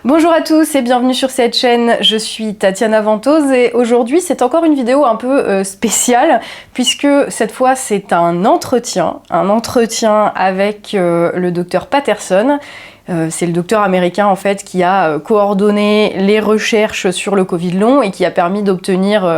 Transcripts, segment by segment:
Bonjour à tous et bienvenue sur cette chaîne, je suis Tatiana Ventose et aujourd'hui c'est encore une vidéo un peu spéciale puisque cette fois c'est un entretien avec le docteur Patterson. C'est le docteur américain en fait qui a coordonné les recherches sur le Covid long et qui a permis d'obtenir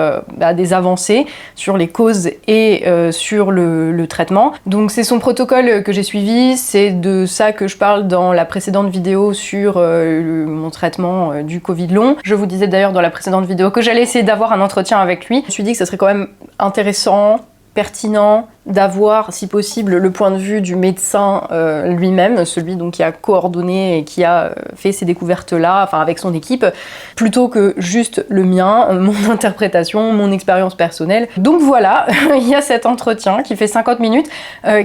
des avancées sur les causes et sur le traitement. Donc c'est son protocole que j'ai suivi, c'est de ça que je parle dans la précédente vidéo sur mon traitement du Covid long. Je vous disais d'ailleurs dans la précédente vidéo que j'allais essayer d'avoir un entretien avec lui. Je me suis dit que ça serait quand même intéressant, pertinent d'avoir, si possible, le point de vue du médecin lui-même, celui donc qui a coordonné et qui a fait ces découvertes-là, enfin avec son équipe, plutôt que juste le mien, mon interprétation, mon expérience personnelle. Donc voilà, il y a cet entretien qui fait 50 minutes,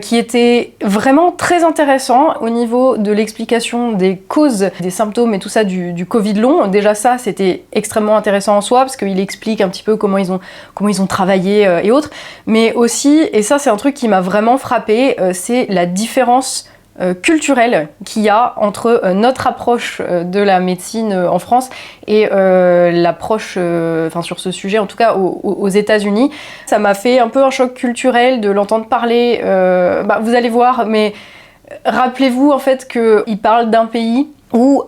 qui était vraiment très intéressant au niveau de l'explication des causes, des symptômes et tout ça du Covid long. Déjà ça, c'était extrêmement intéressant en soi, parce qu'il explique un petit peu comment ils ont travaillé et autres, mais aussi, et ça c'est un truc qui m'a vraiment frappée, c'est la différence culturelle qu'il y a entre notre approche de la médecine en France et l'approche sur ce sujet, en tout cas aux États-Unis. Ça m'a fait un peu un choc culturel de l'entendre parler, vous allez voir, mais rappelez-vous en fait qu'il parle d'un pays où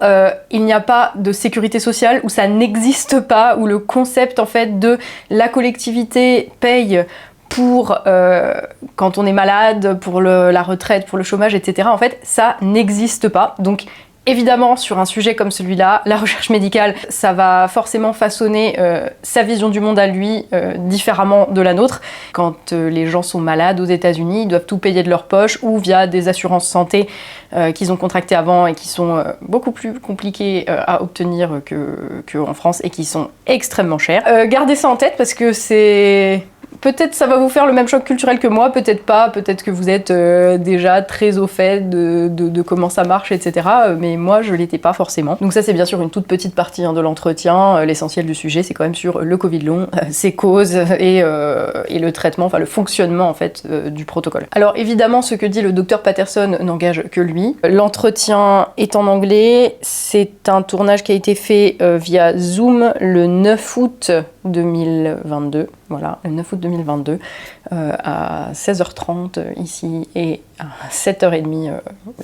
il n'y a pas de sécurité sociale, où ça n'existe pas, où le concept en fait de la collectivité paye pour quand on est malade, pour la retraite, pour le chômage, etc. En fait, ça n'existe pas. Donc évidemment, sur un sujet comme celui-là, la recherche médicale, ça va forcément façonner sa vision du monde à lui différemment de la nôtre. Quand les gens sont malades aux États-Unis, ils doivent tout payer de leur poche ou via des assurances santé qu'ils ont contractées avant et qui sont beaucoup plus compliquées à obtenir qu'en France et qui sont extrêmement chères. Gardez ça en tête parce que c'est... Peut-être ça va vous faire le même choc culturel que moi, peut-être pas, peut-être que vous êtes déjà très au fait de comment ça marche, etc. Mais moi, je l'étais pas forcément. Donc ça, c'est bien sûr une toute petite partie de l'entretien. L'essentiel du sujet, c'est quand même sur le Covid long, ses causes et le traitement, enfin le fonctionnement en fait du protocole. Alors évidemment, ce que dit le docteur Patterson n'engage que lui. L'entretien est en anglais. C'est un tournage qui a été fait via Zoom le 9 août 2022. Voilà, le 9 août 2022, à 16h30 ici et à 7h30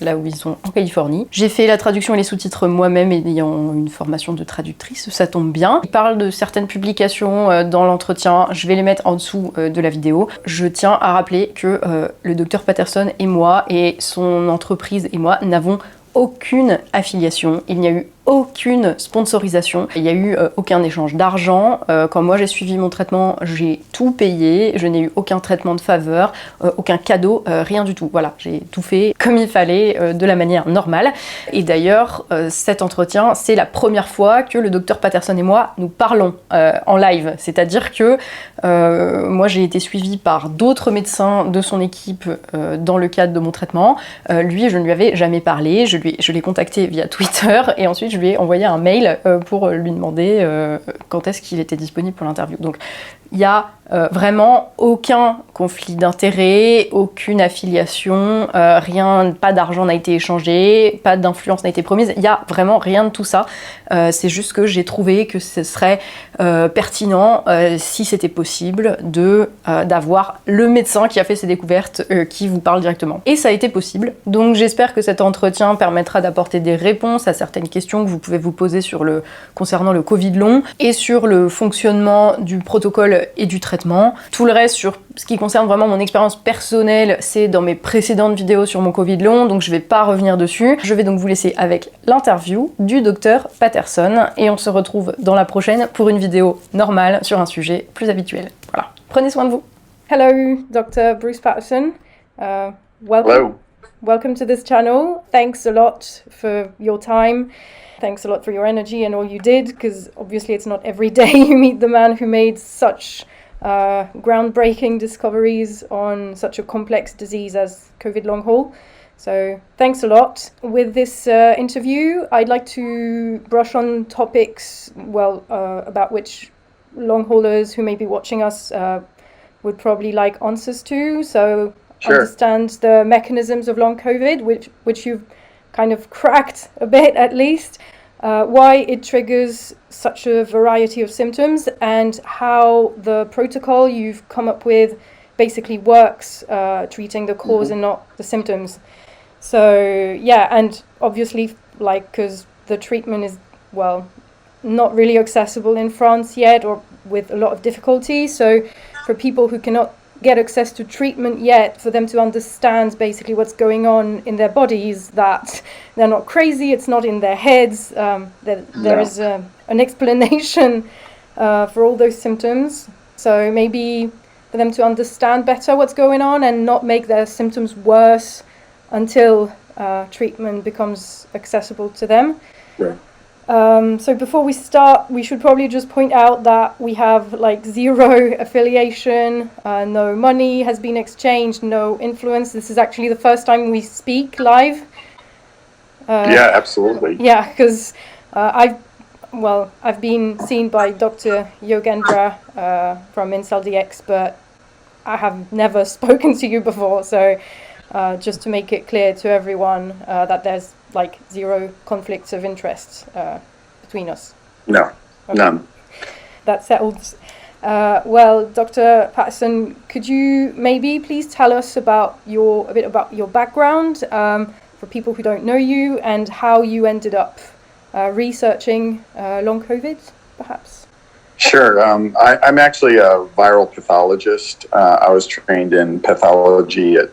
là où ils sont en Californie. J'ai fait la traduction et les sous-titres moi-même ayant une formation de traductrice, ça tombe bien. Il parle de certaines publications dans l'entretien, je vais les mettre en dessous de la vidéo. Je tiens à rappeler que le docteur Patterson et moi et son entreprise et moi n'avons aucune affiliation, il n'y a eu aucune sponsorisation, il n'y a eu aucun échange d'argent. Quand moi j'ai suivi mon traitement, j'ai tout payé, je n'ai eu aucun traitement de faveur, aucun cadeau, rien du tout. Voilà, j'ai tout fait comme il fallait, de la manière normale. Et d'ailleurs, cet entretien, c'est la première fois que le docteur Patterson et moi, nous parlons en live. C'est-à-dire que moi j'ai été suivie par d'autres médecins de son équipe dans le cadre de mon traitement. Lui, je ne lui avais jamais parlé, je l'ai contacté via Twitter et ensuite je lui ai envoyé un mail pour lui demander quand est-ce qu'il était disponible pour l'interview. Donc il n'y a vraiment aucun conflit d'intérêts, aucune affiliation, rien, pas d'argent n'a été échangé, pas d'influence n'a été promise, il n'y a vraiment rien de tout ça. C'est juste que j'ai trouvé que ce serait pertinent, si c'était possible, d'avoir le médecin qui a fait ces découvertes qui vous parle directement. Et ça a été possible, donc j'espère que cet entretien permettra d'apporter des réponses à certaines questions que vous pouvez vous poser concernant le Covid long et sur le fonctionnement du protocole et du traitement. Tout le reste sur ce qui concerne vraiment mon expérience personnelle, c'est dans mes précédentes vidéos sur mon Covid long, donc je vais pas revenir dessus. Je vais donc vous laisser avec l'interview du docteur Patterson et on se retrouve dans la prochaine pour une vidéo normale sur un sujet plus habituel. Voilà, prenez soin de vous. Hello, Dr. Bruce Patterson. Welcome. Hello. Welcome to this channel. Thanks a lot for your time. Thanks a lot for your energy and all you did, because obviously it's not every day you meet the man who made such groundbreaking discoveries on such a complex disease as COVID long haul. So thanks a lot. With this interview, I'd like to brush on topics, about which long haulers who may be watching us would probably like answers to. So Sure. Understand the mechanisms of long COVID, which you've kind of cracked a bit at least. why it triggers such a variety of symptoms, and how the protocol you've come up with basically works, treating the cause and not the symptoms. So yeah, and obviously, like, because the treatment is, well, not really accessible in France yet, or with a lot of difficulty. So for people who cannot get access to treatment yet, for them to understand basically what's going on in their bodies, that they're not crazy, it's not in their heads, there is an explanation for all those symptoms. So maybe for them to understand better what's going on and not make their symptoms worse until treatment becomes accessible to them. Right. So before we start, we should probably just point out that we have like zero affiliation, no money has been exchanged, no influence. This is actually the first time we speak live. Yeah, absolutely. Yeah, because I've been seen by Dr. Yogendra from IncelDX, but I have never spoken to you before. So just to make it clear to everyone that there's like zero conflicts of interest between us. No, okay. None. That settles. Well, Dr. Patterson, could you maybe please tell us about a bit about your background for people who don't know you, and how you ended up researching long COVID, perhaps? Sure. I'm actually a viral pathologist. I was trained in pathology at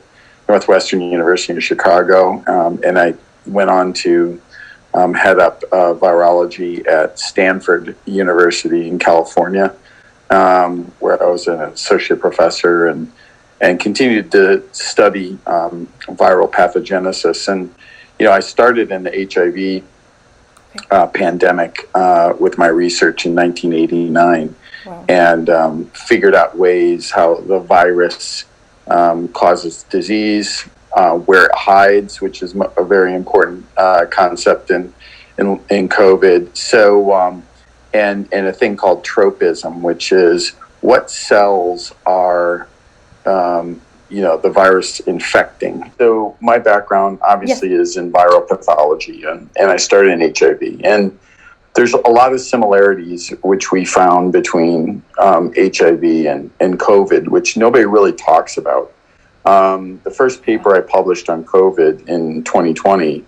Northwestern University in Chicago, and I went on to head up virology at Stanford University in California, where I was an associate professor and continued to study viral pathogenesis. And, I started in the HIV pandemic with my research in 1989. Wow. And figured out ways how the virus causes disease, where it hides, which is a very important concept in COVID. So, and a thing called tropism, which is what cells are, the virus infecting. So my background obviously is in viral pathology, and I started in HIV. And there's a lot of similarities which we found between HIV and COVID, which nobody really talks about. The first paper I published on COVID in 2020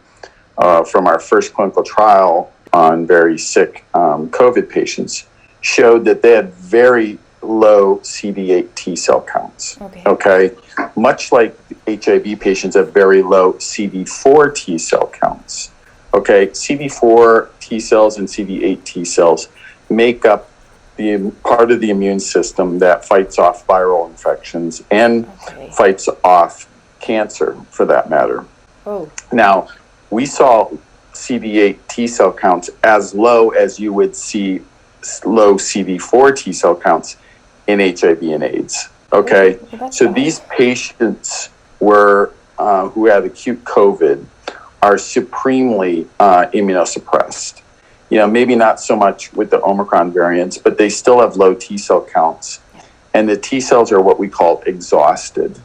from our first clinical trial on very sick COVID patients showed that they had very low CD8 T cell counts. Okay? Much like HIV patients have very low CD4 T cell counts. Okay, CD4 T cells and CD8 T cells make up the part of the immune system that fights off viral infections and fights off cancer, for that matter. Oh. Now, we saw CD8 T cell counts as low as you would see low CD4 T cell counts in HIV and AIDS. Okay, so these patients were who had acute COVID are supremely immunosuppressed. Maybe not so much with the Omicron variants, but they still have low T cell counts. And the T cells are what we call exhausted,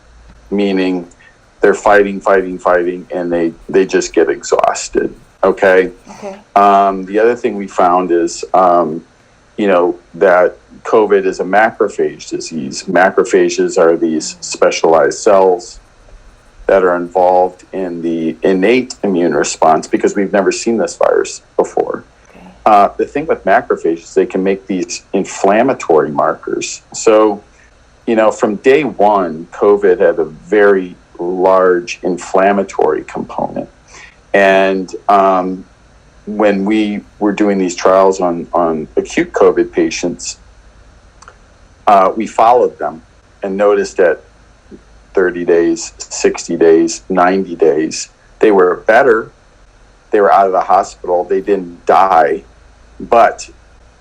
meaning they're fighting, and they just get exhausted. Okay. The other thing we found is, that COVID is a macrophage disease. Macrophages are these specialized cells that are involved in the innate immune response, because we've never seen this virus before. The thing with macrophages, they can make these inflammatory markers. So, from day one, COVID had a very large inflammatory component. And when we were doing these trials on acute COVID patients, we followed them and noticed that 30 days, 60 days, 90 days, they were better. They were out of the hospital. They didn't die. But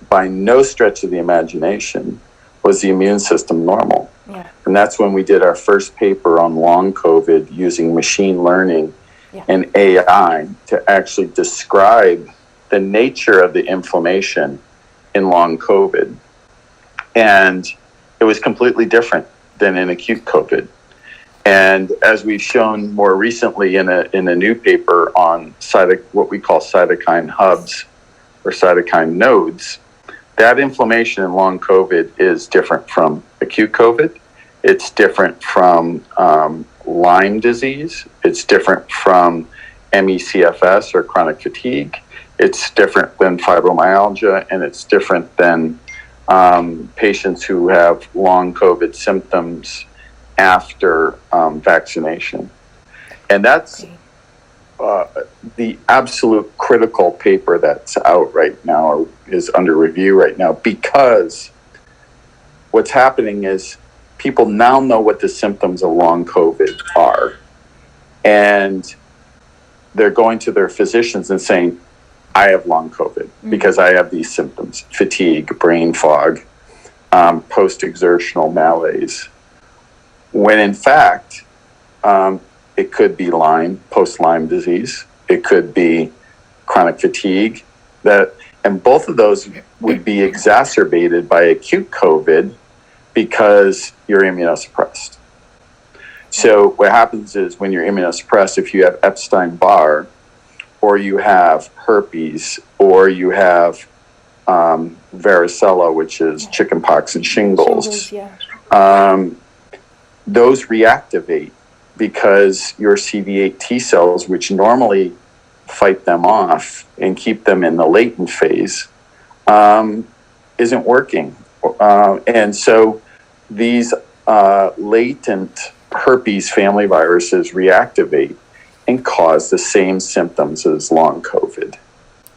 by no stretch of the imagination was the immune system normal. Yeah. And that's when we did our first paper on long COVID using machine learning and AI to actually describe the nature of the inflammation in long COVID. And it was completely different than in acute COVID. And as we've shown more recently in a new paper on what we call cytokine hubs, or cytokine nodes, that inflammation in long COVID is different from acute COVID. It's different from Lyme disease. It's different from ME/CFS or chronic fatigue. It's different than fibromyalgia, and it's different than patients who have long COVID symptoms after vaccination. And that's the absolute critical paper that's out right now, or is under review right now, because what's happening is people now know what the symptoms of long COVID are. And they're going to their physicians and saying, I have long COVID because I have these symptoms: fatigue, brain fog, post-exertional malaise. When in fact, it could be Lyme, post-Lyme disease. It could be chronic fatigue. And both of those would be exacerbated by acute COVID because you're immunosuppressed. So what happens is when you're immunosuppressed, if you have Epstein-Barr, or you have herpes, or you have varicella, which is chickenpox and shingles, those reactivate because your CD8 T cells, which normally fight them off and keep them in the latent phase, isn't working. And so these latent herpes family viruses reactivate and cause the same symptoms as long COVID.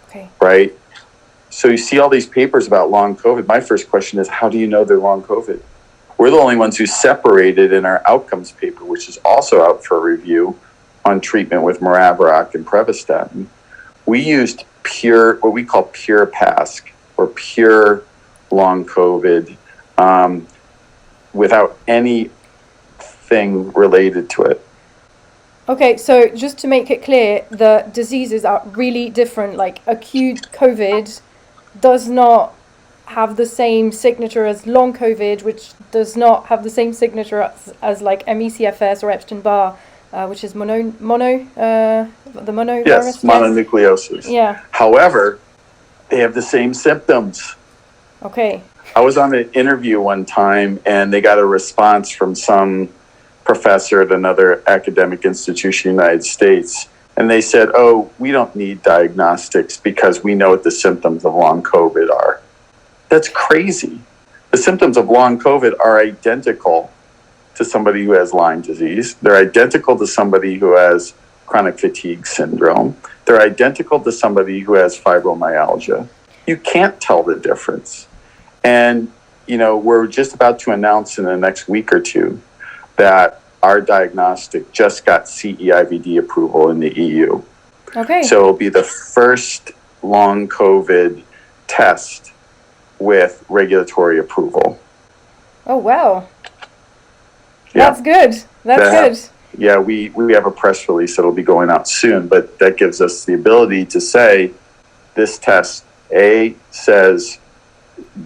Okay. Right? So you see all these papers about long COVID. My first question is, how do you know they're long COVID? We're the only ones who separated in our outcomes paper, which is also out for review, on treatment with Maraviroc and Prevestatin. We used pure, what we call pure PASC, or pure long COVID, without anything related to it. Okay, so just to make it clear, the diseases are really different. Like acute COVID does not have the same signature as long COVID, which does not have the same signature as like ME/CFS or Epstein-Barr, which is the monovirus. Yes, mononucleosis. Yeah. However, they have the same symptoms. Okay. I was on an interview one time, and they got a response from some professor at another academic institution in the United States, and they said, oh, we don't need diagnostics because we know what the symptoms of long COVID are. That's crazy. The symptoms of long COVID are identical to somebody who has Lyme disease. They're identical to somebody who has chronic fatigue syndrome. They're identical to somebody who has fibromyalgia. You can't tell the difference. And, you know, we're just about to announce in the next week or two that our diagnostic just got CE-IVD approval in the EU. Okay. So it'll be the first long COVID test with regulatory approval. Oh, wow. Yeah. That's good. That's good. Yeah, we have a press release that'll be going out soon, but that gives us the ability to say this test, A, says,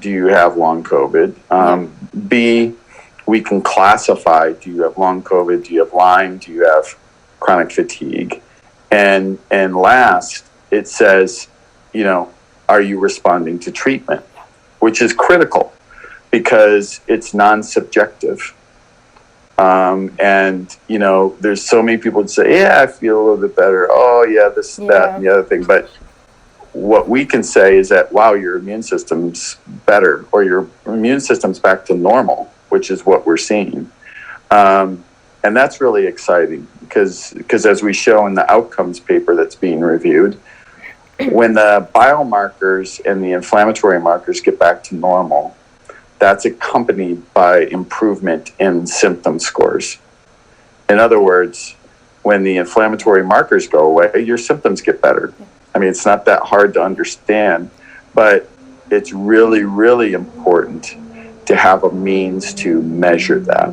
do you have long COVID? B, we can classify, do you have long COVID? Do you have Lyme? Do you have chronic fatigue? And last, it says, you know, are you responding to treatment? Which is critical because it's non-subjective. And, you know, there's so many people that say, yeah, I feel a little bit better. Oh, yeah, this, that, and the other thing. But what we can say is that, wow, your immune system's better, or your immune system's back to normal, which is what we're seeing. And that's really exciting because as we show in the outcomes paper that's being reviewed, when the biomarkers and the inflammatory markers get back to normal, that's accompanied by improvement in symptom scores. In other words, when the inflammatory markers go away, your symptoms get better. I mean, it's not that hard to understand, but it's really, really important to have a means to measure that.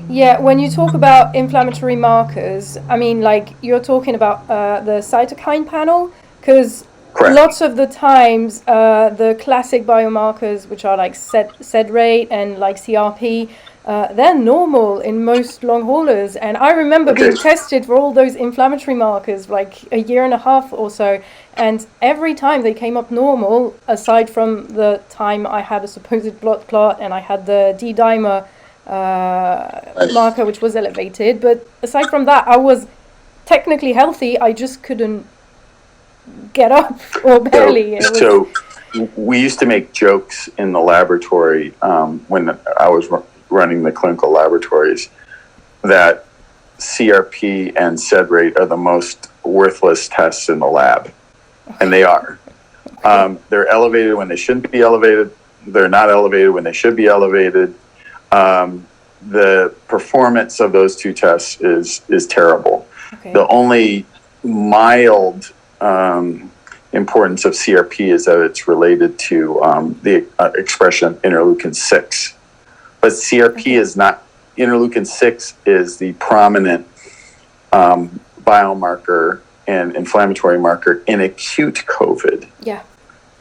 Yeah, when you talk about inflammatory markers, I mean, like, you're talking about the cytokine panel, because lots of the times the classic biomarkers, which are like SED rate and like CRP, they're normal in most long haulers. And I remember being tested for all those inflammatory markers like a year and a half or so. And every time they came up normal, aside from the time I had a supposed blood clot and I had the D-dimer marker, which was elevated. But aside from that, I was technically healthy. I just couldn't get up or barely. So we used to make jokes in the laboratory when I was running the clinical laboratories that CRP and sed rate are the most worthless tests in the lab. And they are. They're elevated when they shouldn't be elevated. They're not elevated when they should be elevated. The performance of those two tests is terrible. Okay. The only mild importance of CRP is that it's related to the expression of interleukin-6. But CRP is not, interleukin-6 is the prominent biomarker and inflammatory marker in acute COVID. Yeah.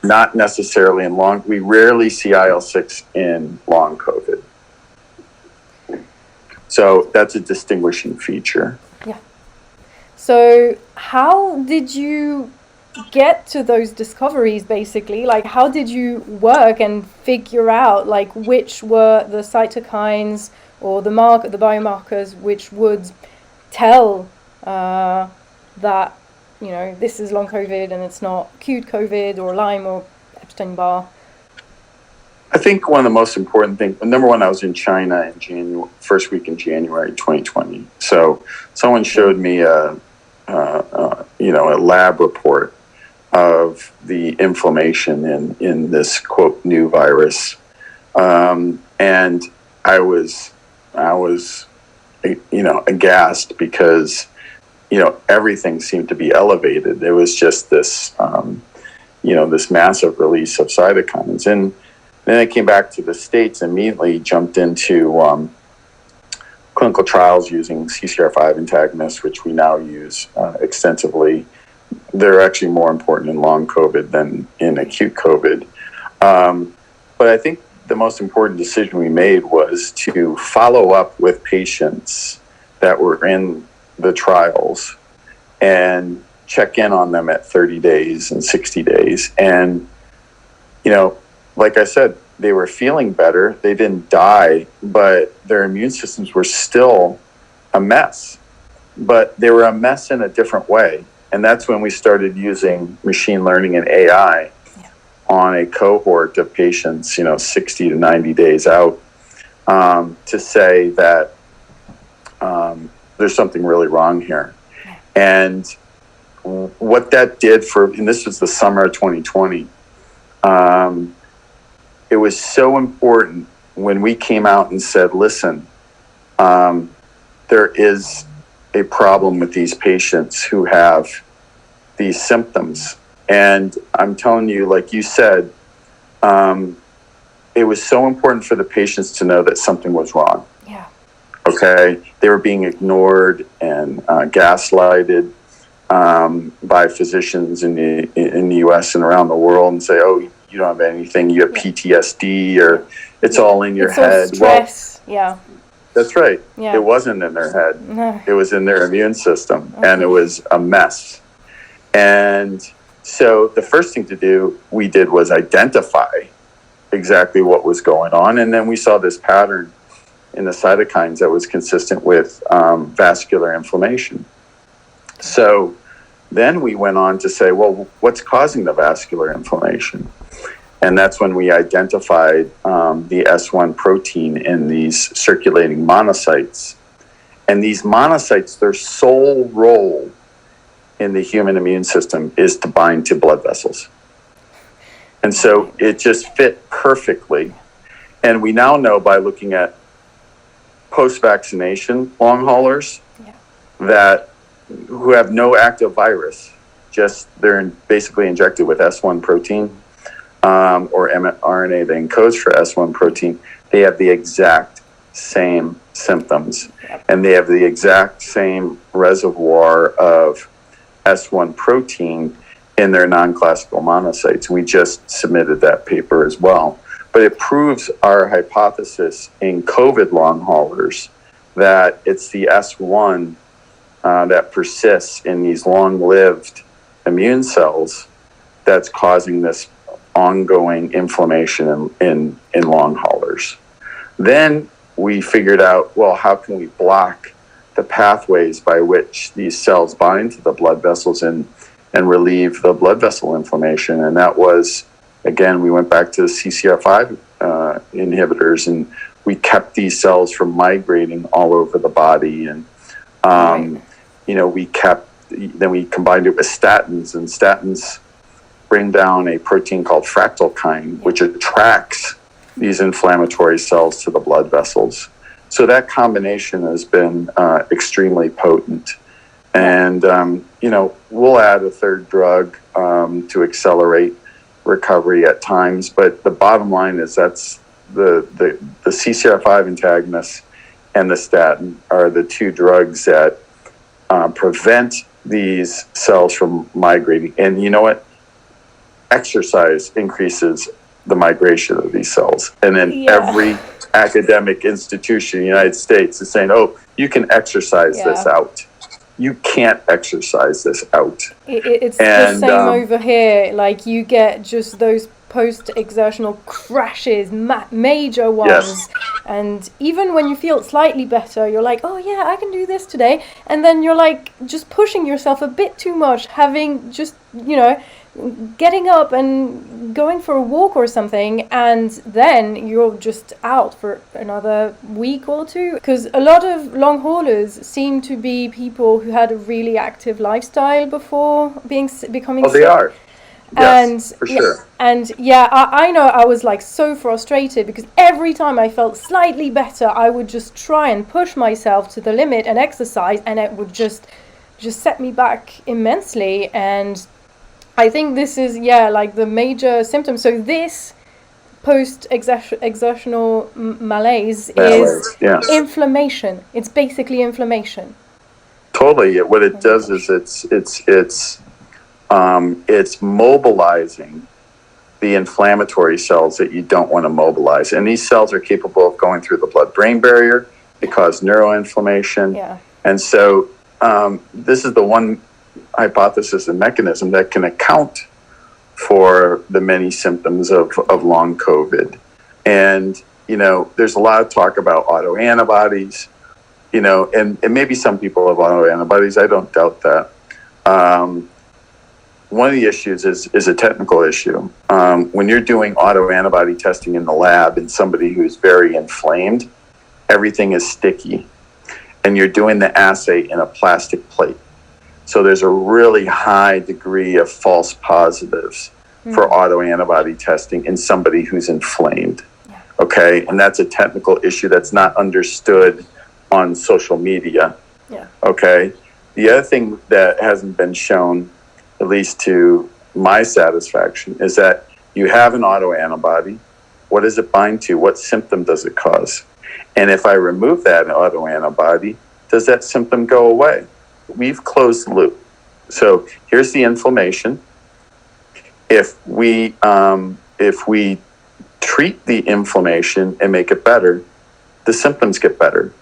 Not necessarily in long, we rarely see IL-6 in long COVID. So that's a distinguishing feature. Yeah. So how did you get to those discoveries, basically? Like, how did you work and figure out like which were the cytokines or the biomarkers which would tell that, you know, this is long COVID and it's not acute COVID or Lyme or Epstein-Barr? I think one of the most important things, number one, I was in China in first week in January 2020. So someone showed me a lab report of the inflammation in this quote new virus, and I was aghast because everything seemed to be elevated. There was just this this massive release of cytokines, and then I came back to the States, immediately jumped into clinical trials using CCR5 antagonists, which we now use extensively. They're actually more important in long COVID than in acute COVID. But I think the most important decision we made was to follow up with patients that were in the trials and check in on them at 30 days and 60 days. And, like I said, they were feeling better. They didn't die, but their immune systems were still a mess. But they were a mess in a different way. And that's when we started using machine learning and AI on a cohort of patients, 60 to 90 days out, to say that there's something really wrong here. And what that did and this was the summer of 2020, it was so important when we came out and said, listen, there is a problem with these patients who have these symptoms. And I'm telling you, like you said, it was so important for the patients to know that something was wrong. Yeah. Okay? They were being ignored and gaslighted by physicians in the U.S. and around the world, and say, oh, you don't have anything, you have PTSD, or it's all in your head. Stress. Yeah. That's right. Yeah. It wasn't in their head. No. It was in their immune system, and it was a mess. And so the first thing we did was identify exactly what was going on. And then we saw this pattern in the cytokines that was consistent with vascular inflammation. So then we went on to say, well, what's causing the vascular inflammation? And that's when we identified the S1 protein in these circulating monocytes. And these monocytes, their sole role in the human immune system is to bind to blood vessels. And so it just fit perfectly. And we now know by looking at post-vaccination long haulers that who have no active virus, just they're basically injected with S1 protein or mRNA that encodes for S1 protein. They have the exact same symptoms, and they have the exact same reservoir of S1 protein in their non-classical monocytes. We just submitted that paper as well. but it proves our hypothesis in COVID long haulers that it's the S1 that persists in these long-lived immune cells that's causing this ongoing inflammation in long haulers. Then we figured out, well, how can we block the pathways by which these cells bind to the blood vessels and relieve the blood vessel inflammation? And that was, again, we went back to the CCR5 inhibitors, and we kept these cells from migrating all over the body. And, then we combined it with statins, and statins bring down a protein called fractalkine, which attracts these inflammatory cells to the blood vessels. So that combination has been extremely potent. And, we'll add a third drug to accelerate recovery at times. But the bottom line is that's the CCR5 antagonists and the statin are the two drugs that prevent these cells from migrating. And you know what? Exercise increases the migration of these cells. And then every academic institution in the United States is saying, oh, you can exercise this out. You can't exercise this out. It's the same over here. Like, you get just those post-exertional crashes, major ones. Yes. And even when you feel slightly better, you're like, oh yeah, I can do this today. And then you're like just pushing yourself a bit too much, having just, getting up and going for a walk or something, and then you're just out for another week or two. Because a lot of long haulers seem to be people who had a really active lifestyle before becoming sick. They are. Yes, And for sure. I know I was like so frustrated because every time I felt slightly better, I would just try and push myself to the limit and exercise, and it would just set me back immensely. And I think this is, like the major symptom. So this post-exertional malaise is inflammation. It's basically inflammation. Totally. What it does is it's mobilizing the inflammatory cells that you don't want to mobilize. And these cells are capable of going through the blood-brain barrier. They cause neuroinflammation. Yeah. And so this is the one hypothesis and mechanism that can account for the many symptoms of long COVID. And, there's a lot of talk about autoantibodies, and maybe some people have autoantibodies. I don't doubt that. One of the issues is a technical issue. When you're doing autoantibody testing in the lab in somebody who's very inflamed, everything is sticky. And you're doing the assay in a plastic plate. So there's a really high degree of false positives for autoantibody testing in somebody who's inflamed. Yeah. Okay, and that's a technical issue that's not understood on social media. Yeah. Okay, the other thing that hasn't been shown, at least to my satisfaction, is that you have an autoantibody. What does it bind to? What symptom does it cause? And if I remove that autoantibody, does that symptom go away? We've closed the loop. So here's the inflammation. If we treat the inflammation and make it better, the symptoms get better.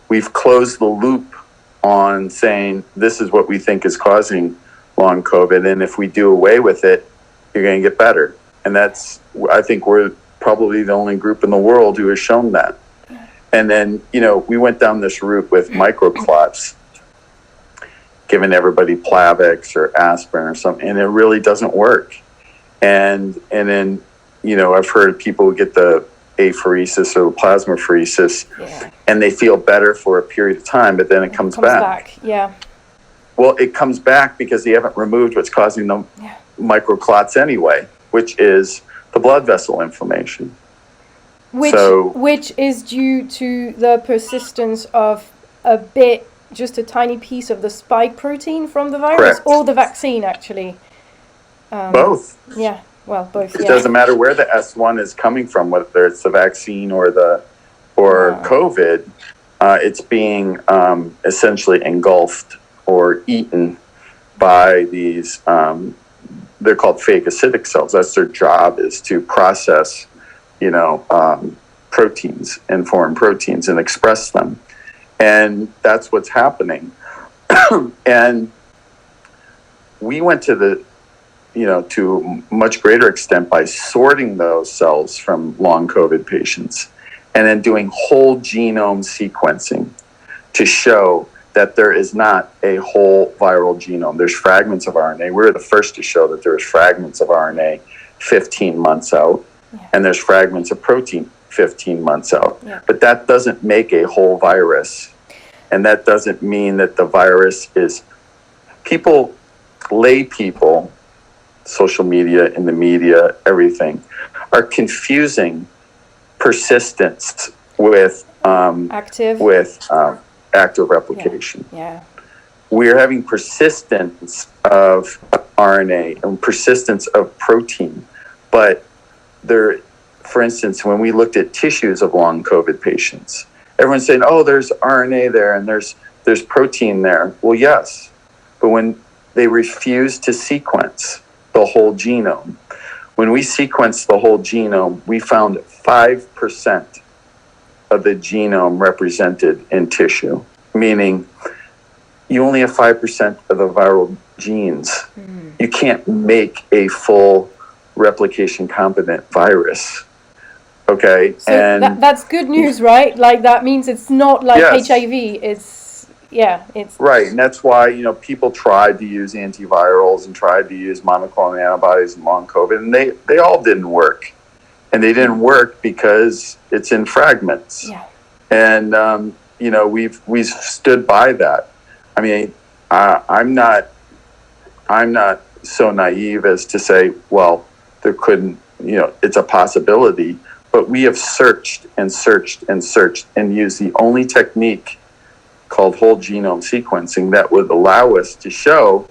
We've closed the loop on saying this is what we think is causing long COVID, and if we do away with it, you're going to get better. And that's, I think we're probably the only group in the world who has shown that. And then, we went down this route with microclots, giving everybody Plavix or aspirin or something, and it really doesn't work. And then, I've heard people get the apheresis or the plasmapheresis, and they feel better for a period of time, but then it comes back. Yeah. Well, it comes back because they haven't removed what's causing the microclots anyway, which is the blood vessel inflammation. Which is due to the persistence of just a tiny piece of the spike protein from the virus, or the vaccine, actually. Both. Yeah, well, both. It doesn't matter where the S1 is coming from, whether it's the vaccine or COVID. It's being essentially engulfed or eaten by these. They're called phagocytic cells. That's their job, is to process proteins and foreign proteins and express them. And that's what's happening. And we went to to a much greater extent by sorting those cells from long COVID patients and then doing whole genome sequencing to show that there is not a whole viral genome. There's fragments of RNA. We were the first to show that there's fragments of RNA 15 months out, and there's fragments of protein 15 months out. Yeah. But that doesn't make a whole virus. And that doesn't mean that the virus is... lay people, social media, in the media, everything, are confusing persistence with active replication. Yeah. We're having persistence of RNA and persistence of protein. But there, for instance, when we looked at tissues of long COVID patients, everyone's saying, oh, there's RNA there and there's protein there. Well, yes. But when they refuse to sequence the whole genome, when we sequenced the whole genome, we found 5% of the genome represented in tissue, meaning you only have 5% of the viral genes. You can't make a full replication competent virus. Okay. So and that's good news, right? Like that means it's not like HIV. It's right. And that's why, people tried to use antivirals and tried to use monoclonal antibodies in long COVID, and they all didn't work. And they didn't work because it's in fragments. Yeah. And we've stood by that. I mean, I'm not so naive as to say, well, there couldn't, it's a possibility. But we have searched and searched and searched and used the only technique called whole genome sequencing that would allow us to show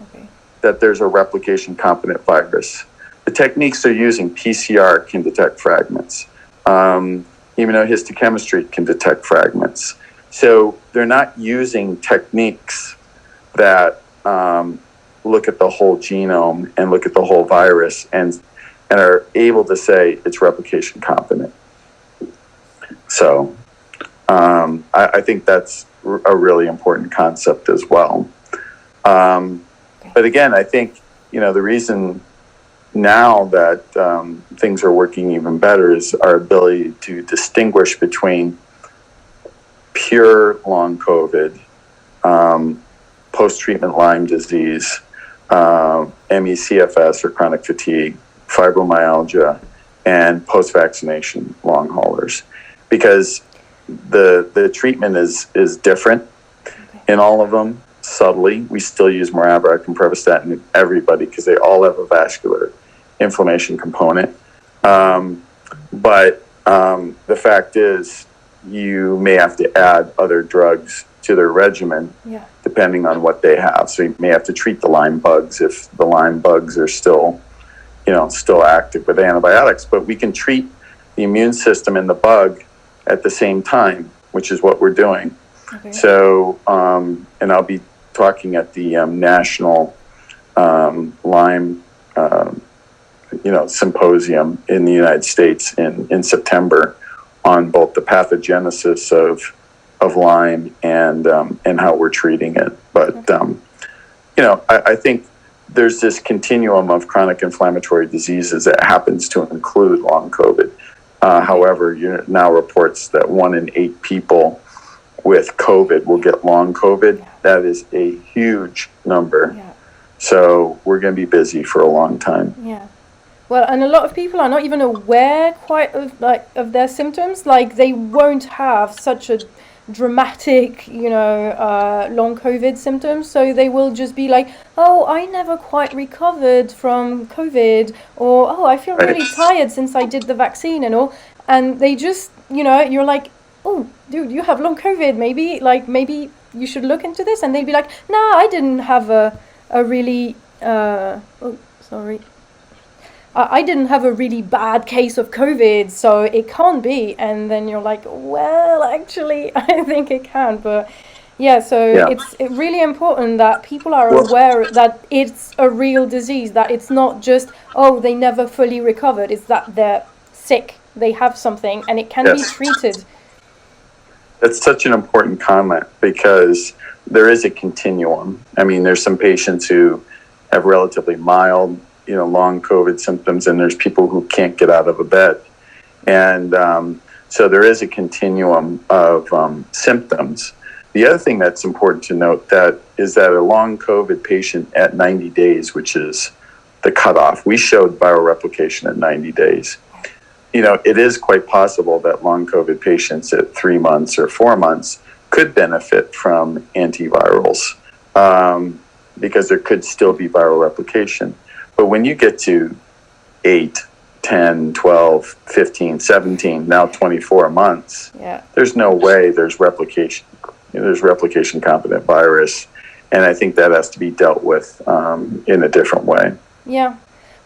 that there's a replication competent virus. The techniques they're using, PCR can detect fragments. Immunohistochemistry can detect fragments. So they're not using techniques that look at the whole genome and look at the whole virus and are able to say it's replication competent. So I think that's a really important concept as well. But again, I think, the reason now that things are working even better is our ability to distinguish between pure long COVID, post-treatment Lyme disease, ME/CFS or chronic fatigue, fibromyalgia, and post-vaccination long haulers, because the treatment is different in all of them. Subtly, we still use Moravirine and Prevacin in everybody because they all have a vascular inflammation component. But the fact is, you may have to add other drugs to their regimen depending on what they have. So you may have to treat the Lyme bugs if the Lyme bugs are still active with antibiotics. But we can treat the immune system and the bug at the same time, which is what we're doing. Okay. So, and I'll be talking at the National Lyme symposium in the United States in September on both the pathogenesis of Lyme and how we're treating it. But I think there's this continuum of chronic inflammatory diseases that happens to include long COVID. However, now reports that 1 in 8 people with COVID will get long COVID. That is a huge number. Yeah. So we're going to be busy for a long time. Yeah. Well, and a lot of people are not even aware quite of their symptoms. Like they won't have such a dramatic, long COVID symptoms. So they will just be like, oh, I never quite recovered from COVID, or, oh, I feel really tired since I did the vaccine and all. And they just, you're like, oh, dude, you have long COVID, maybe you should look into this. And they'd be like, no, I didn't have a really, I didn't have a really bad case of COVID, so it can't be. And then you're like, well, actually, I think it can. But it's really important that people are aware that it's a real disease, that it's not just, oh, they never fully recovered. It's that they're sick, they have something, and it can be treated. That's such an important comment, because there is a continuum. I mean, there's some patients who have relatively mild, long COVID symptoms, and there's people who can't get out of a bed. And so there is a continuum of symptoms. The other thing that's important to note is that a long COVID patient at 90 days, which is the cutoff, we showed viral replication at 90 days. It is quite possible that long COVID patients at 3 months or 4 months could benefit from antivirals, because there could still be viral replication. But when you get to 8, 10, 12, 15, 17, now 24 months, there's no way there's replication. There's replication competent virus. And I think that has to be dealt with in a different way. Yeah.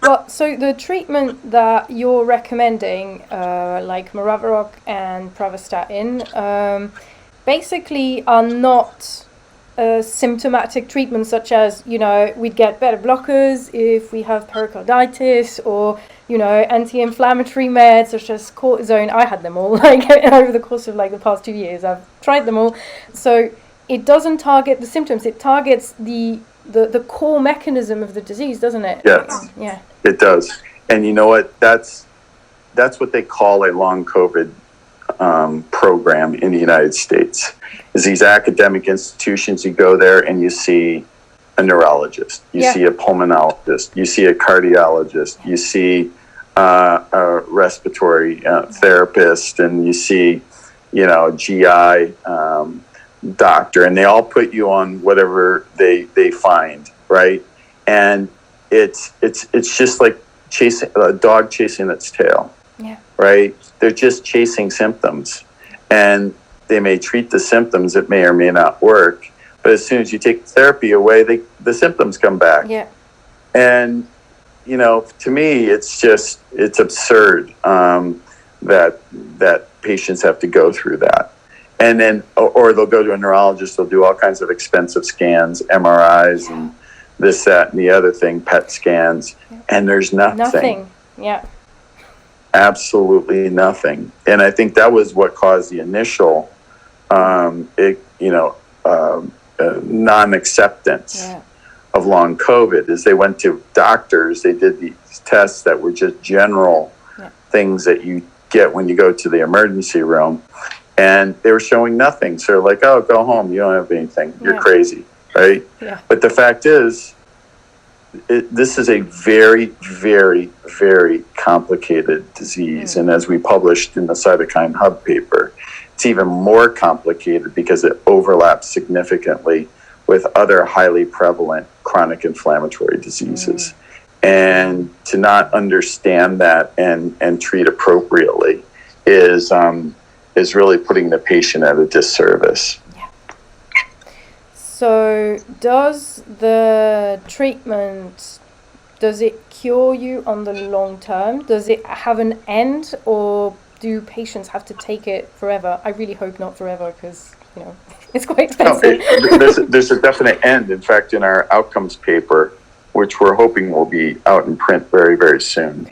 Well, so the treatment that you're recommending, like Maraviroc and Pravastatin, basically are not symptomatic treatments, such as, we'd get beta blockers if we have pericarditis, or, anti-inflammatory meds such as cortisone. I had them all, over the course of, the past 2 years. I've tried them all. So it doesn't target the symptoms. It targets the core mechanism of the disease, doesn't it? Yes. Yeah. It does. And you know what? That's what they call a long COVID program in the United States. Is these academic institutions, you go there and you see a neurologist, you see a pulmonologist, you see a cardiologist, you see a respiratory therapist, and you see, GI doctor, and they all put you on whatever they find, right? And it's just like chasing a dog chasing its tail, right? They're just chasing symptoms, and they may treat the symptoms. It may or may not work, but as soon as you take the therapy away, the symptoms come back. Yeah. And to me, it's absurd that patients have to go through that. And then, or they'll go to a neurologist, they'll do all kinds of expensive scans, MRIs, and this, that, and the other thing, PET scans, and there's nothing. Nothing, yeah. Absolutely nothing. And I think that was what caused the initial, non-acceptance of long COVID, is they went to doctors, they did these tests that were just general things that you get when you go to the emergency room, and they were showing nothing. So they're like, oh, go home, you don't have anything, you're crazy, right? Yeah. But the fact is, this is a very, very, very complicated disease. And as we published in the Cytokine Hub paper, it's even more complicated because it overlaps significantly with other highly prevalent chronic inflammatory diseases. And to not understand that and treat appropriately is really putting the patient at a disservice. So does the treatment, does it cure you on the long term? Does it have an end, or do patients have to take it forever? I really hope not forever, because, it's quite expensive. No, there's a definite end. In fact, in our outcomes paper, which we're hoping will be out in print very, very soon,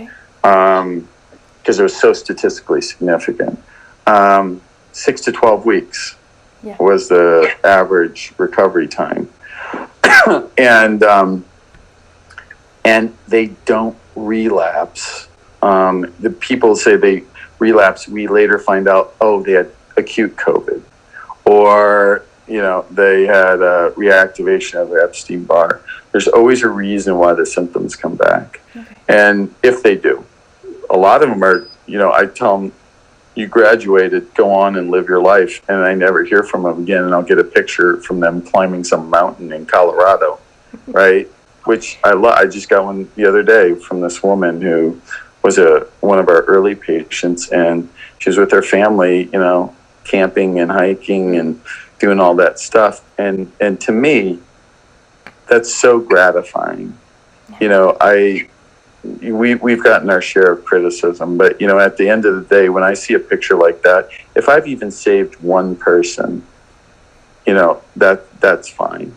because it was so statistically significant, 6 to 12 weeks. Was the average recovery time. And they don't relapse. The people say they relapse. We later find out, they had acute COVID, or they had a reactivation of their Epstein-Barr. There's always a reason why the symptoms come back. And if they do, a lot of them are, I tell them, you graduated, go on and live your life. And I never hear from them again, and I'll get a picture from them climbing some mountain in Colorado, right? Which I love. I just got one the other day from this woman who was one of our early patients, and she was with her family, camping and hiking and doing all that stuff. And to me, that's so gratifying. We've gotten our share of criticism, but at the end of the day, when I see a picture like that, if I've even saved one person, that's fine.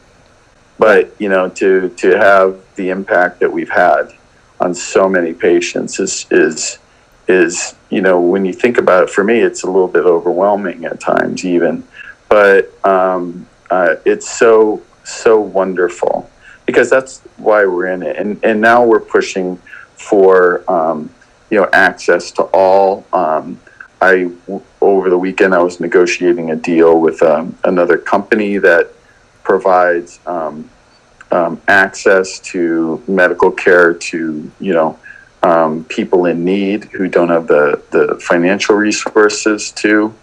But to have the impact that we've had on so many patients is is, you know, when you think about it, for me, it's a little bit overwhelming at times even, but it's so wonderful because that's why we're in it. And now we're pushing for, you know, access to all. Over the weekend, I was negotiating a deal with another company that provides access to medical care to, you know, people in need who don't have the financial resources to,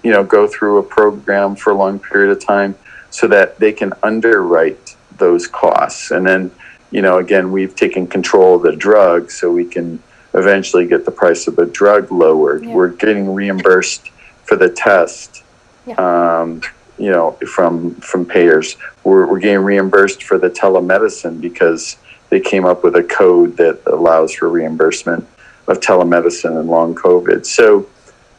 you know, go through a program for a long period of time so that they can underwrite those costs. And then, you know, again, we've taken control of the drug so we can eventually get the price of the drug lowered. Yeah. We're getting reimbursed for the test, you know, from payers. We're getting reimbursed for the telemedicine because they came up with a code that allows for reimbursement of telemedicine and long COVID. So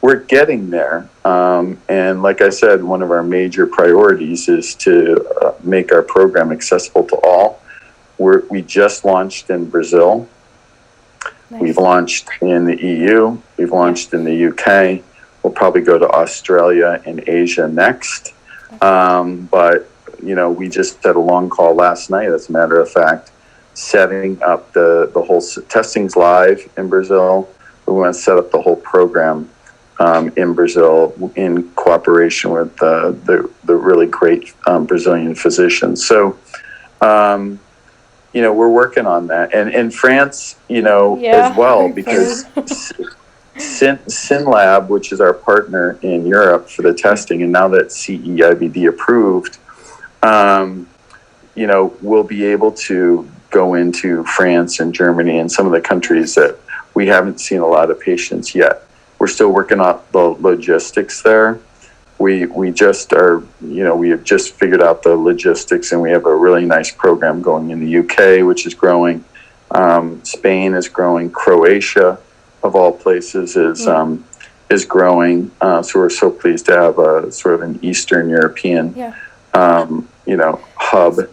we're getting there. And like I said, one of our major priorities is to make our program accessible to all. We just launched in Brazil. Nice. We've launched in the EU. We've launched in the UK. We'll probably go to Australia and Asia next. But, you know, we just had a long call last night, as a matter of fact, setting up the whole testing's live in Brazil. We want to set up the whole program in Brazil in cooperation with the really great Brazilian physicians. So, you know, we're working on that. And in France, you know, as well, because SynLab, which is our partner in Europe for the testing, and now that CE-IVD approved, you know, we'll be able to go into France and Germany and some of the countries that we haven't seen a lot of patients yet. We're still working on the logistics there. We just are, you know, we have just figured out the logistics, and we have a really nice program going in the UK, which is growing. Spain is growing. Croatia, of all places, is growing. So we're so pleased to have a sort of an Eastern European, you know, hub,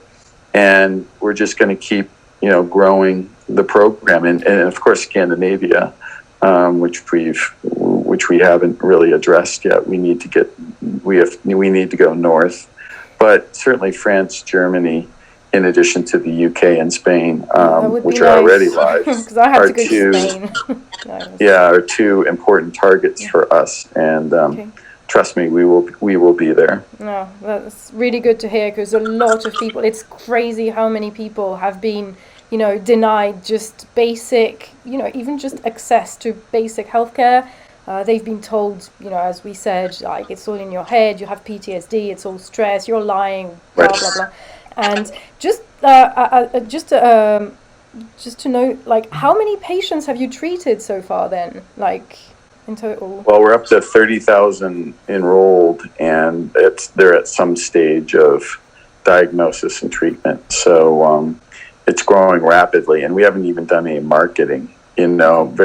and we're just going to keep, you know, growing the program, and of course Scandinavia, which we haven't really addressed yet. We need to go north, but certainly France, Germany, in addition to the UK and Spain, which are already live, because I have to go to Spain. Are two important targets for us, and trust me, we will be there. No, that's really good to hear, because a lot of people, it's crazy how many people have been, you know, denied just basic, you know, even just access to basic healthcare. They've been told, you know, as we said, like, it's all in your head, you have PTSD, it's all stress, you're lying, blah, blah, blah. And just to know, like, how many patients have you treated so far then, like, in total? Well, we're up to 30,000 enrolled, and they're at some stage of diagnosis and treatment. So it's growing rapidly, and we haven't even done any marketing. You know,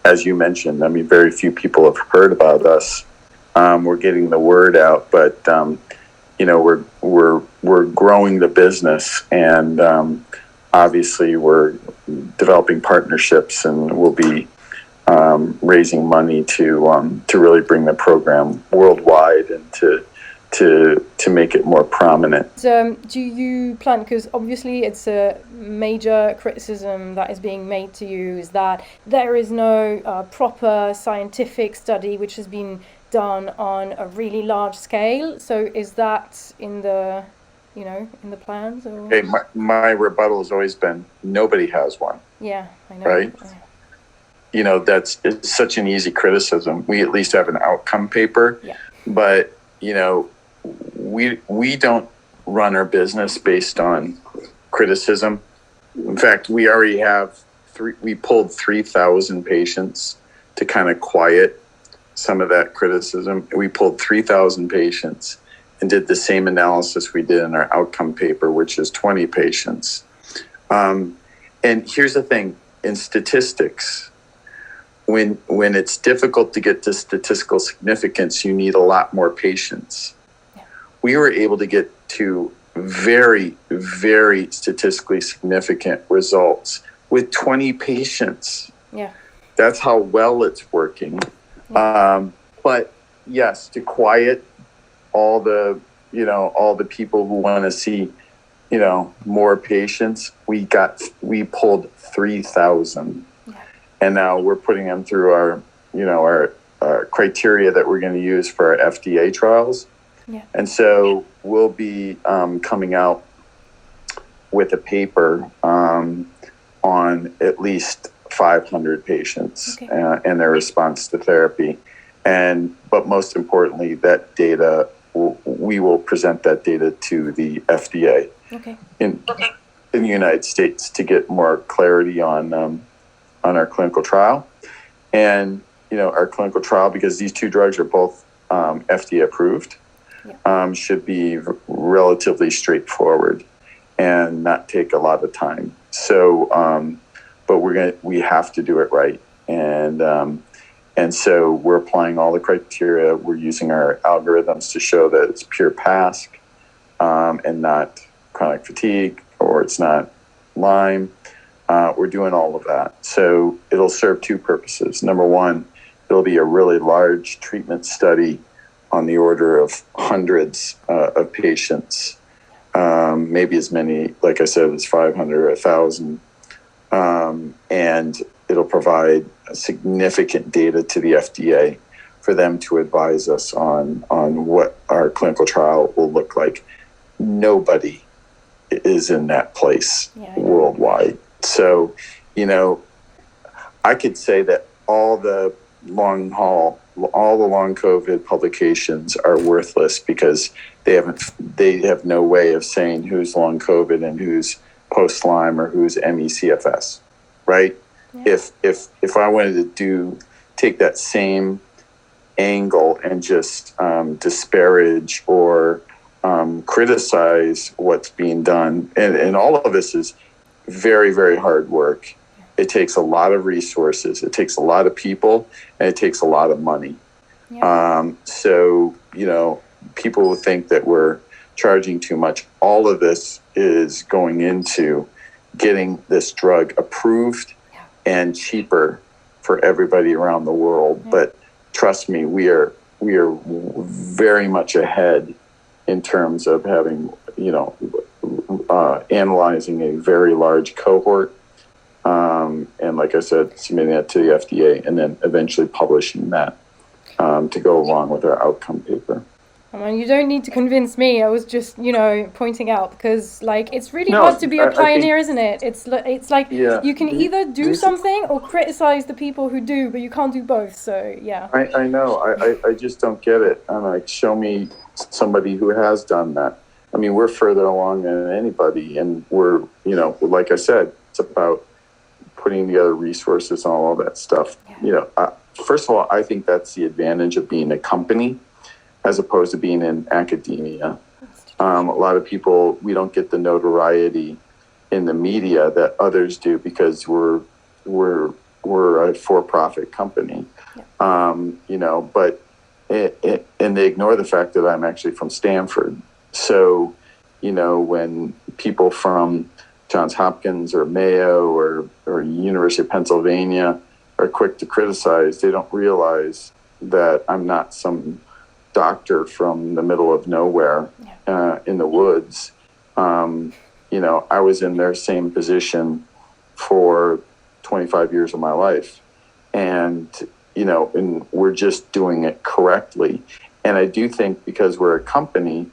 as you mentioned, I mean, very few people have heard about us. We're getting the word out, but you know, we're growing the business, and obviously we're developing partnerships, and we'll be raising money to really bring the program worldwide and to make it more prominent. Do you plan, because obviously it's a major criticism that is being made to you, is that there is no proper scientific study which has been done on a really large scale. So is that in the, you know, in the plans? Or? Okay, my rebuttal has always been, nobody has one. Yeah, I know. Right? You know, it's such an easy criticism. We at least have an outcome paper, but, you know, we don't run our business based on criticism. In fact, we already have we pulled 3,000 patients to kind of quiet some of that criticism. We pulled 3,000 patients and did the same analysis we did in our outcome paper, which is 20 patients. And here's the thing, in statistics, when it's difficult to get to statistical significance, you need a lot more patients. We were able to get to very, very statistically significant results with 20 patients. Yeah. That's how well it's working. But yes, to quiet all the people who want to see, more patients, we pulled 3,000, and now we're putting them through our criteria that we're going to use for our FDA trials. And so we'll be coming out with a paper on at least 500 patients and their response to therapy. But most importantly, that data, we will present that data to the FDA in the United States to get more clarity on our clinical trial. And, our clinical trial, because these two drugs are both FDA approved, should be relatively straightforward and not take a lot of time. So, but we have to do it right. And so we're applying all the criteria. We're using our algorithms to show that it's pure PASC and not chronic fatigue, or it's not Lyme. We're doing all of that. So it'll serve two purposes. Number one, it'll be a really large treatment study on the order of hundreds of patients, maybe as many, like I said, as 500 or 1,000. And it'll provide significant data to the FDA for them to advise us on what our clinical trial will look like. Nobody is in that place worldwide. So, I could say that all the long COVID publications are worthless because they have no way of saying who's long COVID and who's post Lyme or who's ME/CFS, right? Yeah. If I wanted to take that same angle and just disparage or criticize what's being done, and all of this is very, very hard work. It takes a lot of resources. It takes a lot of people, and it takes a lot of money. Yeah. So, people will think that we're charging too much. All of this is going into getting this drug approved and cheaper for everybody around the world. Yeah. But trust me, we are very much ahead in terms of having, analyzing a very large cohort. And like I said, submitting that to the FDA and then eventually publishing that to go along with our outcome paper. I mean, you don't need to convince me. I was just, pointing out because, it's really hard to be a pioneer, isn't it? It's like you can either do something or criticize the people who do, but you can't do both. So, yeah. I know. I just don't get it. I'm like, show me somebody who has done that. I mean, we're further along than anybody, and we're, like I said, it's about putting together resources and all of that stuff. Yeah. First of all, I think that's the advantage of being a company as opposed to being in academia. A lot of people, we don't get the notoriety in the media that others do because we're a for-profit company. Yeah. But and they ignore the fact that I'm actually from Stanford. So, when people from Johns Hopkins or Mayo or University of Pennsylvania are quick to criticize, they don't realize that I'm not some doctor from the middle of nowhere in the woods. I was in their same position for 25 years of my life. And we're just doing it correctly. And I do think because we're a company,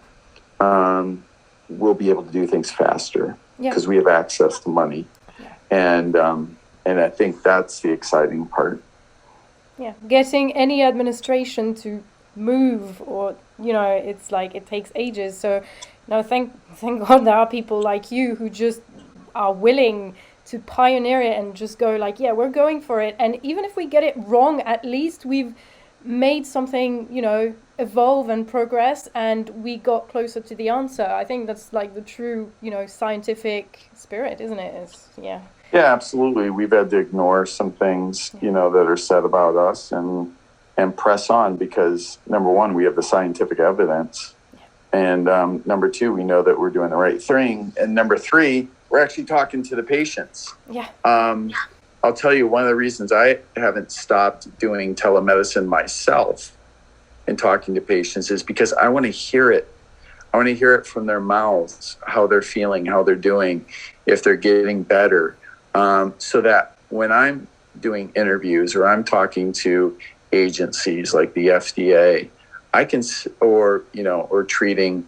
we'll be able to do things faster because we have access to money. Yeah. And I think that's the exciting part. Yeah, getting any administration to move or, it's like it takes ages. So, thank God there are people like you who just are willing to pioneer it and just go we're going for it. And even if we get it wrong, at least we've made something, evolve and progress, and we got closer to the answer. I think that's the true, scientific spirit, isn't it? Yeah, absolutely. We've had to ignore some things, that are said about us and press on because, number one, we have the scientific evidence. Yeah. And number two, we know that we're doing the right thing. And number three, we're actually talking to the patients. Yeah. I'll tell you, one of the reasons I haven't stopped doing telemedicine myself and talking to patients is because I want to hear it. I want to hear it from their mouths, how they're feeling, how they're doing, if they're getting better, so that when I'm doing interviews or I'm talking to agencies like the FDA, I can, or treating,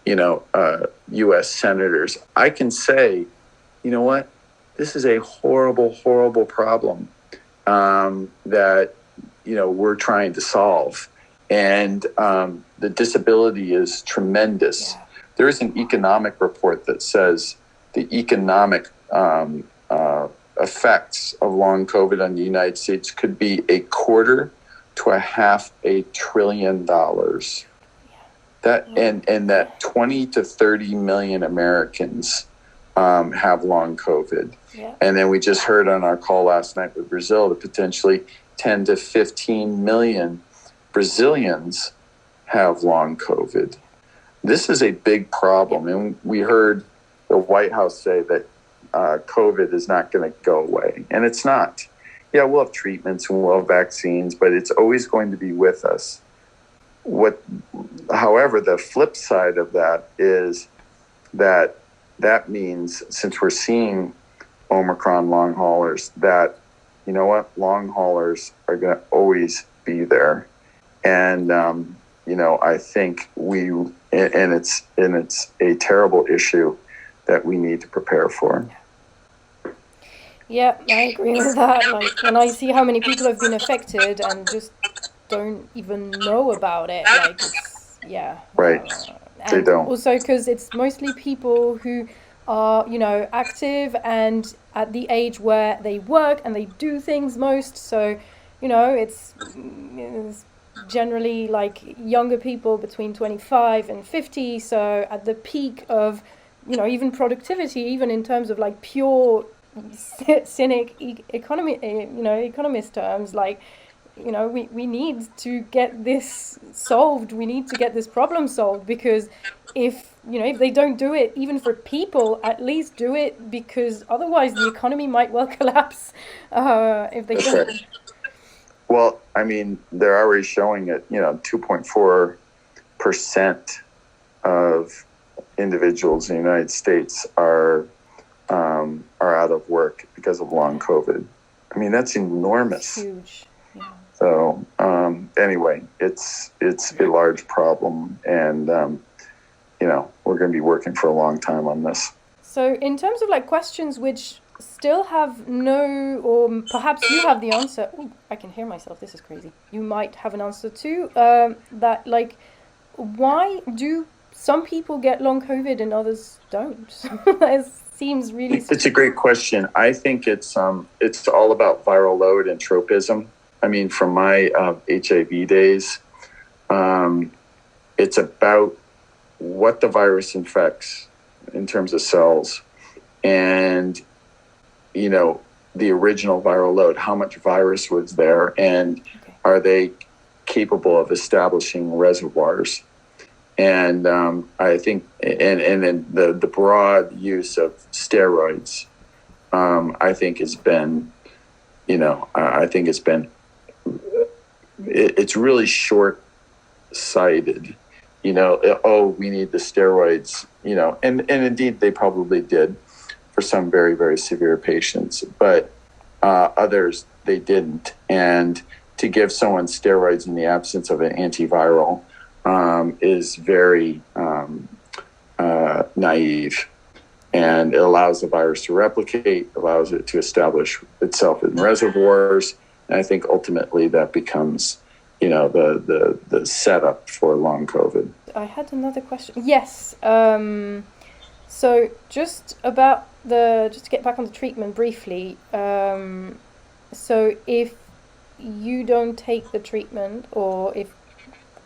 U.S. senators, I can say, you know what, this is a horrible, horrible problem that we're trying to solve. And the disability is tremendous. Yeah. There is an economic report that says the economic effects of long COVID on the United States could be $250 to $500 billion. And that 20 to 30 million Americans have long COVID. Yeah. And then we just heard on our call last night with Brazil that potentially 10 to 15 million Brazilians have long COVID. This is a big problem. And we heard the White House say that COVID is not going to go away. And it's not. Yeah, we'll have treatments and we'll have vaccines, but it's always going to be with us. However, the flip side of that is that means, since we're seeing Omicron long haulers, that, long haulers are going to always be there. And, I think it's a terrible issue that we need to prepare for. Yeah, I agree with that. And I see how many people have been affected and just don't even know about it. Right. They don't. Also, because it's mostly people who are, active and at the age where they work and they do things most. So, it's generally younger people between 25 and 50. So at the peak of, even productivity, even in terms of pure cynic economist terms, we need to get this solved. We need to get this problem solved, because if they don't do it even for people, at least do it, because otherwise the economy might well collapse if they don't. Right. Well, I mean, they're already showing it. 2.4% of individuals in the United States are out of work because of long COVID. I mean, that's enormous. It's huge. Yeah. So anyway, it's a large problem, and we're going to be working for a long time on this. So in terms of questions which still have no, or perhaps you have the answer. Ooh, I can hear myself. This is crazy. You might have an answer too. That why do some people get long COVID and others don't? It seems really. It's a great question. I think it's all about viral load and tropism. I mean, from my HIV days, it's about what the virus infects in terms of cells, and the original viral load, how much virus was there, and are they capable of establishing reservoirs? And I think, and then the broad use of steroids, I think has been, it's really short-sighted. We need the steroids, and indeed they probably did for some very, very severe patients, but others they didn't. And to give someone steroids in the absence of an antiviral is very naive, and it allows the virus to replicate, allows it to establish itself in reservoirs, and I think ultimately that becomes the setup for long COVID. I had another question. Yes. So just to get back on the treatment briefly. So if you don't take the treatment, or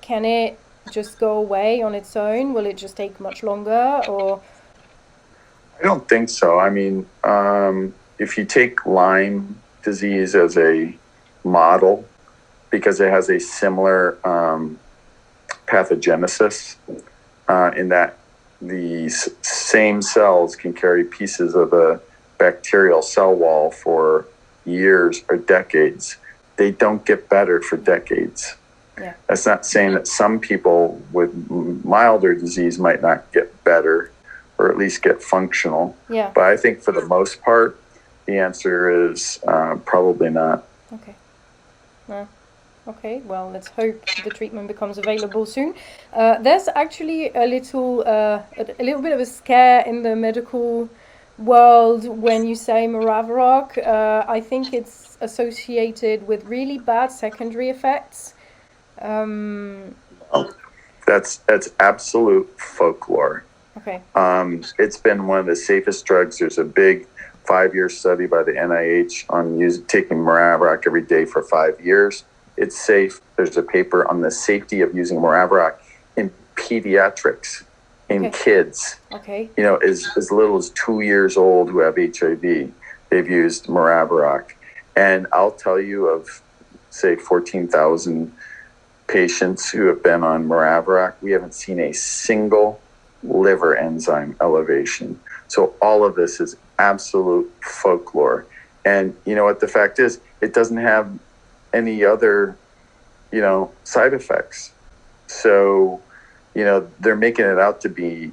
can it just go away on its own? Will it just take much longer, or? I don't think so. I mean, if you take Lyme disease as a model, because it has a similar pathogenesis in that these same cells can carry pieces of the bacterial cell wall for years or decades. They don't get better for decades. Yeah. That's not saying that some people with milder disease might not get better or at least get functional. Yeah. But I think for the most part, the answer is probably not. Okay. Okay, well, let's hope the treatment becomes available soon. There's actually a little bit of a scare in the medical world when you say Maraviroc. I think it's associated with really bad secondary effects. That's absolute folklore. Okay. It's been one of the safest drugs. There's a big 5-year study by the NIH on taking Maraviroc every day for 5 years. It's safe. There's a paper on the safety of using Maraviroc in pediatrics, in kids. Okay. You know, as little as 2 years old who have HIV. They've used Maraviroc. And I'll tell you, of, say, 14,000 patients who have been on Maraviroc, we haven't seen a single liver enzyme elevation. So all of this is absolute folklore. And you know what the fact is? It doesn't have any other, side effects. So, they're making it out to be,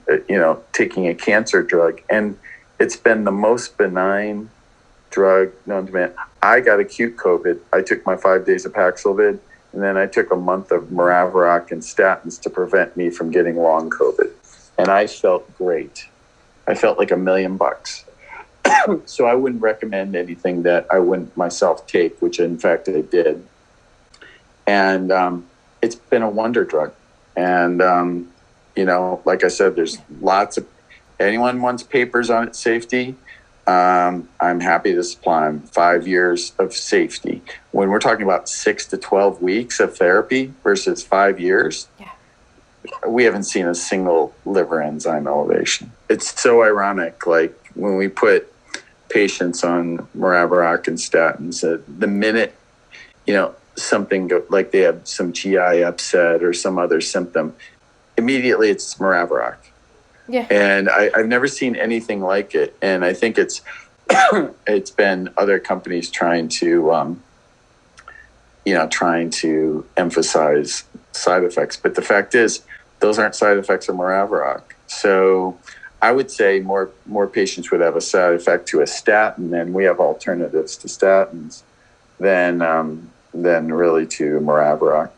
taking a cancer drug. And it's been the most benign drug known to man. I got acute COVID. I took my 5 days of Paxlovid, and then I took a month of Maraviroc and statins to prevent me from getting long COVID. And I felt great. I felt like $1 million. So I wouldn't recommend anything that I wouldn't myself take, which in fact I did. And it's been a wonder drug. And, like I said, there's lots of, anyone wants papers on its safety, I'm happy to supply them 5 years of safety. When we're talking about 6 to 12 weeks of therapy versus 5 years, we haven't seen a single liver enzyme elevation. It's so ironic, like when we put patients on Maraviroc and statins, the minute, something like they have some GI upset or some other symptom, immediately it's Maraviroc. Yeah. And I've never seen anything like it. And I think it's been other companies trying to emphasize side effects. But the fact is, those aren't side effects of Maraviroc. So I would say more patients would have a side effect to a statin, and we have alternatives to statins than really to Maraviroc.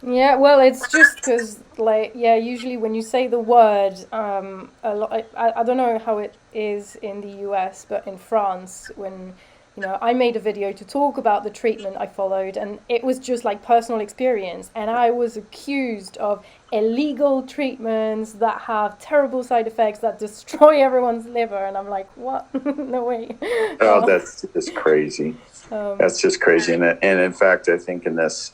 Yeah, well, it's just because, usually when you say the word, I don't know how it is in the US, but in France, when, I made a video to talk about the treatment I followed, and it was just like personal experience, and I was accused of illegal treatments that have terrible side effects that destroy everyone's liver, and I'm like, what? No way. Oh, that's just crazy. That's just crazy. And in fact, I think in this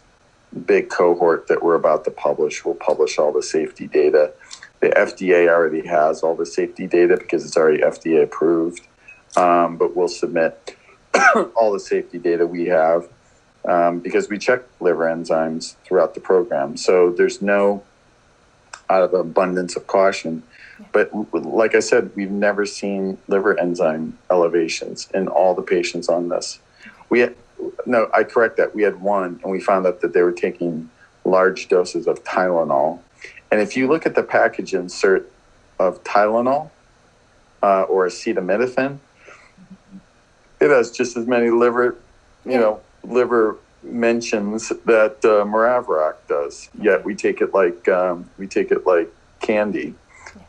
big cohort that we're about to publish, we'll publish all the safety data. The FDA already has all the safety data because it's already FDA approved, but we'll submit all the safety data we have because we check liver enzymes throughout the program. So there's no, out of abundance of caution, but like I said, we've never seen liver enzyme elevations in all the patients on this. I correct that. We had one, and we found out that they were taking large doses of Tylenol. And if you look at the package insert of Tylenol or acetaminophen, it has just as many liver mentions that Maraviroc does. Yet we take it like candy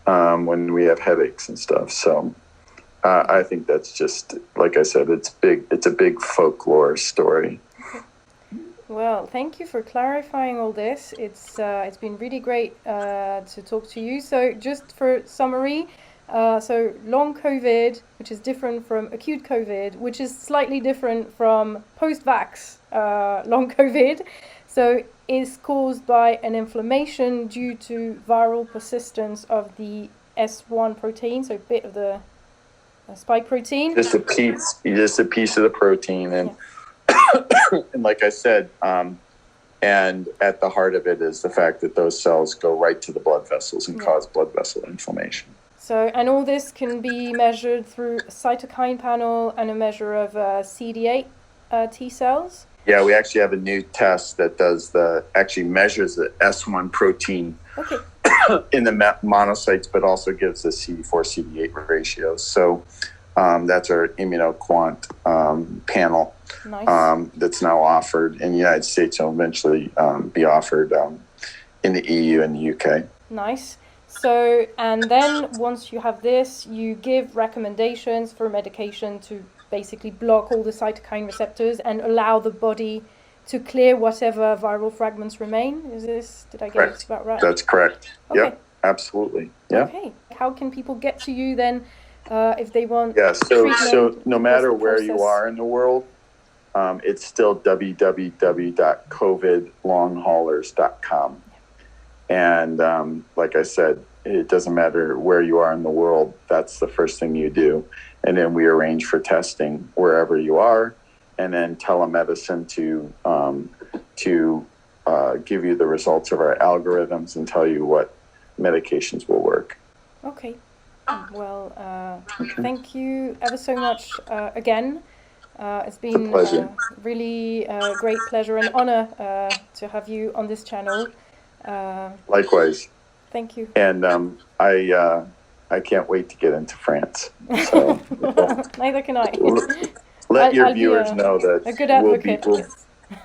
when we have headaches and stuff. So. I think that's just, like I said, it's big. It's a big folklore story. Well, thank you for clarifying all this. It's been really great to talk to you. So just for summary, so long COVID, which is different from acute COVID, which is slightly different from post-vax long COVID. So is caused by an inflammation due to viral persistence of the S1 protein, so a bit of the spike protein. Just a piece of the protein, and and like I said, and at the heart of it is the fact that those cells go right to the blood vessels and cause blood vessel inflammation. So, and all this can be measured through a cytokine panel and a measure of CD8 T cells. Yeah, we actually have a new test that actually measures the S1 protein Okay. in the monocytes, but also gives the CD4 CD8 ratio. So that's our immunoquant panel. Nice. That's now offered in the United States and will eventually be offered in the EU and the UK. Nice. So, and then once you have this, you give recommendations for medication to basically block all the cytokine receptors and allow the body to clear whatever viral fragments remain. Did I get Correct. it about right? That's correct. Okay. Yep, absolutely. Yeah. Okay. How can people get to you then if they want Yeah, so treatment? no What's matter the where you process? are in the world, it's still www.covidlonghaulers.com. And like I said, it doesn't matter where you are in the world, that's the first thing you do. And then we arrange for testing wherever you are, and then telemedicine to give you the results of our algorithms and tell you what medications will work. Okay. Well, thank you ever so much again. It's been pleasure. Really great pleasure and honor to have you on this channel. Likewise. Thank you. And I can't wait to get into France. So Neither can I. let your I'll be viewers know that a good advocate.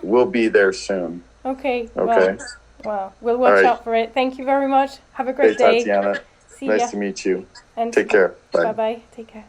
we'll be there soon. Okay. Okay. Well, we'll watch right. out for it. Thank you very much. Have a Hey, great day. Tatiana. See ya. Nice to meet you. And Take care. Bye. Bye-bye. Take care.